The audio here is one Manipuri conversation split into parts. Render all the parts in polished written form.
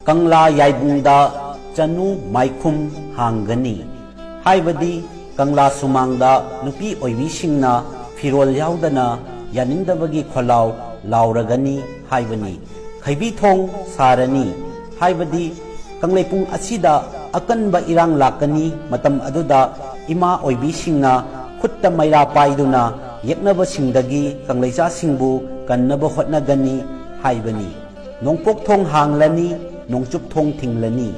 कंगला याइबुंगदा चनु माइखुम हांगनी हाइबदी कंगला सुमांगदा नुपी ओइबिसिंगना फिरोल याउदना यानिंदबगी खोलाव लाउरगनी हाइबनी खैबी थोंग सारनी हाइबदी कंगलेपुंग असिदा अकनबा इरांग लाकनी मतम अदुदा इमा ओइबिसिंगना खुत्ता मैरा पाइदुना यक्नबसिंगदगी कंगलेचासिंगबु कन्नब होटनगनी हाइबनी नोंपोक थोंग हांगलनी नोंचुप थोंग थिंगलनी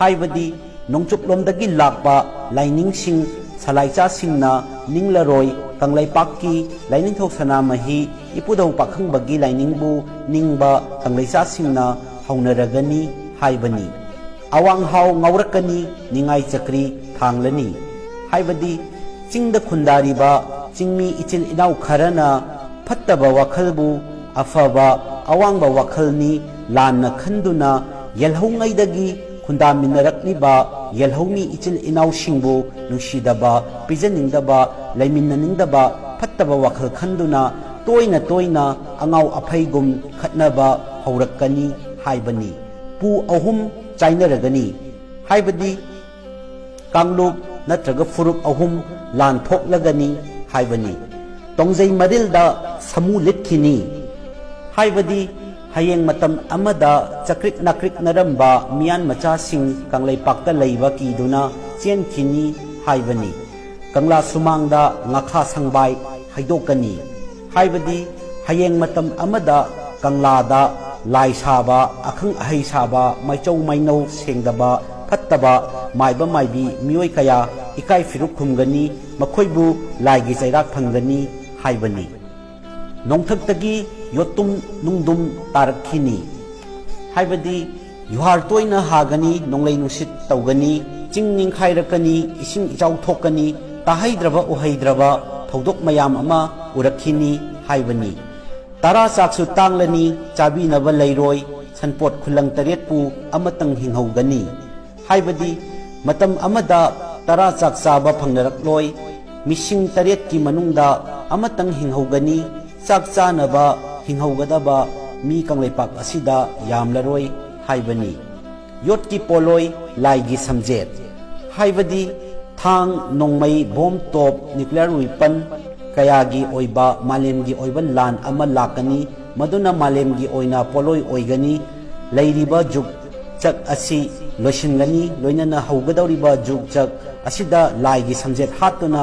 हाइबदी नोंचुप लोमदगी लाकपा लाइनिंगसिंग सलाइचासिंगना निंगलरोय कंगलेपाकी लाइनिंगथोक सनामही इपुदौ पाखंगबगी लाइनिंगबु निंगबा कंगलेचासिंगना हौनरगनी हाइबनी अवांग हाव ngौरकनी निंगाई चक्री थांगलनी हाइबदी चिंगद खुंदारिबा चिंगमी इचिल इनाउ खरना फत्तबा वखलबु अफबा अवांगबा वखलनी लाना खंदुना यलहौंगैदगी खुंदामिनरकनिबा यलहौमी इचिल इनाउ सिंगबु नुंसीदबा पिजनिंदबा लैमिननिंदबा फत्तबा वखल खंदुना तोयना तोयना अंगाउ अफैगुम खटनबा हौरकनी हाइबनी पू अहुम चाइनरगनी हाइबदी कांगलुप नत्रग फुरुप अहुम लान थोकलगनी हाइबनी तोंजै मरिलदा समू लिटखिनी हाइबदी हयेंग मतम अमदा चक्रिक नक्रिक नरंबा मियान मचासिंग कंगलेपाक्ता लैबा कीदुना चेनखिनी हाइबनी कंगला सुमांगदा ngakha संगबाय हाइदोकनी हाइबदी हयेंग मतम अमदा कंगलादा लाई साबा अखंग अहै साबा मैचौ मैनौ सेंदबा फत्तबा माइबा माइबी मियोय कया इकाई फिरुक खुमगनी मखोइबु लाइगी चैराक फंगनी हाइबनी नोंथक्तगी योतुम नुंगदुम तारखिनी हाइबदी युहार तोइना हागनी नोंलै नुसित तौगनी चिंग निंखाइरकनी इसिंग इचाउ थोकनी ताहैद्रबा उहैद्रबा थौदोक मयाम अमा उरखिनी हाइबनी तारा चाकसु तांगलनी चाबीनबा लैरोय सनपोट खुलंग तरेटपु अमतंग हिंहौगनी हाइबदी मतम अमदा तारा चाक चाबा फंगनरकलोय मिसिंग तरेट की मनुंगदा अमतंग हिंहौगनी चाक चानबा हिंहौगदबा मी कंगलेपाक असिदा यामलरोय हाइबनी योट की पोलोय लाइगी समजेत हाइबदी थांग नोंमै बोम टॉप न्यूक्लियर वेपन कयागी ओइबा मालेमगी ओइबा लान अमा लाकनी मदुना मालेमगी ओइना पोलोय ओइगनी लैरिबा जुग चक असि लोइसिनगनी लोइनना हौगदौरिबा जुग चक असिदा लाइगी समजेत हातुना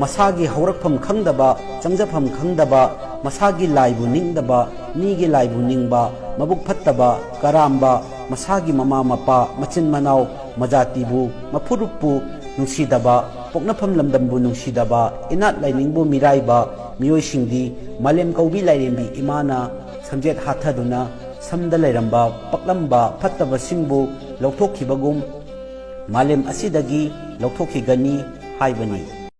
मसागी हौरकफम खंगदबा चंगजफम खंगदबा मसागी लाइबु निंगदबा मीगी लाइबु निंगबा मबुक फत्तबा करामबा मसागी ममा मपा मचिन मनाव मजातिबु मफुरुपु नुसीदबा पोकनफम लमदमबु नुसीदबा इनात लाइनिंगबु मिराइबा मियोइसिंगदी मालेम कौबी लाइरेंबी इमाना समजेत हाथदुना समद लैरंबा पकलंबा फत्तबा सिंगबु लौथोखिबगुम मालेम असिदगी लौथोखिगनी हाइबनी।